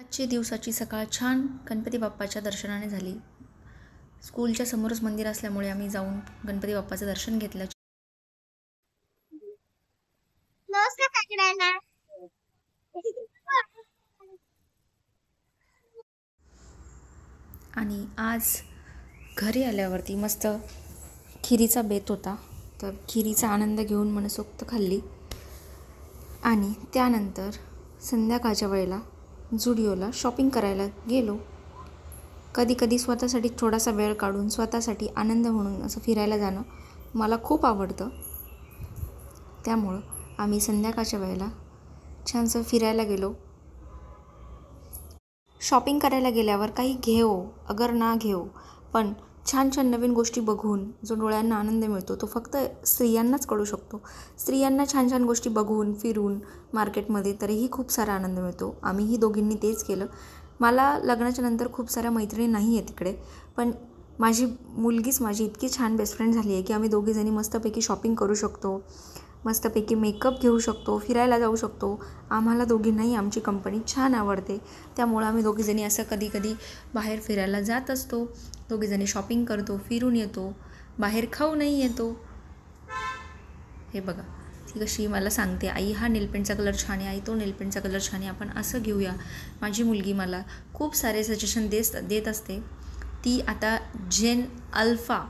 आजची दिवसाची सकाळ छान गणपती बाप्पाच्या दर्शनाने झाली. स्कूलच्या समोरच मंदिर असल्यामुळे आम्ही जाऊन गणपती बाप्पाचं दर्शन घेतलं. आणि आज घरी आल्यावरती मस्त खिरीचा बेत होता, तर खिरीचा आनंद घेऊन मनसोक्त खाल्ली. आणि त्यानंतर संध्याकाळच्या वेळेला झुडिओला शॉपिंग करायला गेलो. कधी कधी स्वतःसाठी थोडासा वेळ काढून स्वतःसाठी आनंद म्हणून असं फिरायला जाणं मला खूप आवडतं. त्यामुळं आम्ही संध्याकाळच्या वेळेला छानसं फिरायला गेलो. शॉपिंग करायला गेल्यावर काही घेओ अगर ना घेओ, पण छान छान नवीन गोष्टी बघून जो डोळ्यांना आनंद मिळतो तो फक्त स्त्रियांनाच कळू शकतो. स्त्रियांना छान छान गोष्टी बघून फिरून मार्केटमध्ये तरीही खूप सारा आनंद मिळतो. आम्हीही दोघींनी तेच केलं. मला लग्नाच्या नंतर खूप साऱ्या मैत्रिणी नाही आहे तिकडे, पण माझी मुलगीच माझी इतकी छान बेस्ट फ्रेंड झाली आहे की आम्ही दोघीजणी मस्तपैकी शॉपिंग करू शकतो, मस्तपैकी मेकअप घेऊ शकतो, फिरायला जाऊ शकतो. आम्हाला दोघींनाही आमची कंपनी छान आवडते. त्यामुळं आम्ही दोघीजणी असं कधी कधी बाहेर फिरायला जात असतो. दोघीजणी शॉपिंग करतो, फिरून येतो, बाहेर खाऊनही येतो. हे बघा ती कशी मला सांगते, आई हा नेलपेंटचा कलर छान आहे, आई तो नेलपेंटचा कलर छान आहे, आपण असं घेऊया. माझी मुलगी मला खूप सारे सजेशन देत असते. ती आता जेन अल्फा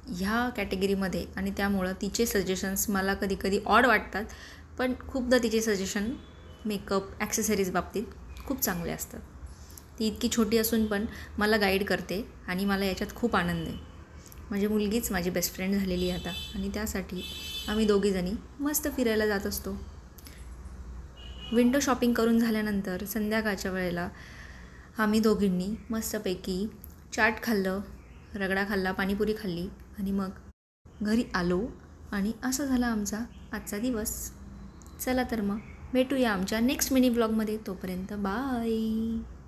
ह्या कॅटेगरीमध्ये, आणि त्यामुळं तिचे सजेशन्स मला कधी कधी ऑड वाटतात, पण खूपदा तिचे सजेशन मेकअप ॲक्सेसरीज बाबतीत खूप चांगले असतात. ती इतकी छोटी असून पण मला गाईड करते आणि मला याच्यात खूप आनंद आहे. माझी मुलगीच माझी बेस्ट फ्रेंड झालेली आहे आता, आणि त्यासाठी आम्ही दोघीजणी मस्त फिरायला जात असतो. विंडो शॉपिंग करून झाल्यानंतर संध्याकाळच्या वेळेला आम्ही दोघींनी मस्तपैकी चाट खाल्लं, रगडा खाल्ला, पाणीपुरी खाल्ली आणि मग घरी आलो. आणि असा झाला आमचा आजचा दिवस. चला तर मग भेटूया आमच्या नेक्स्ट मिनी ब्लॉगमध्ये. तोपर्यंत बाय.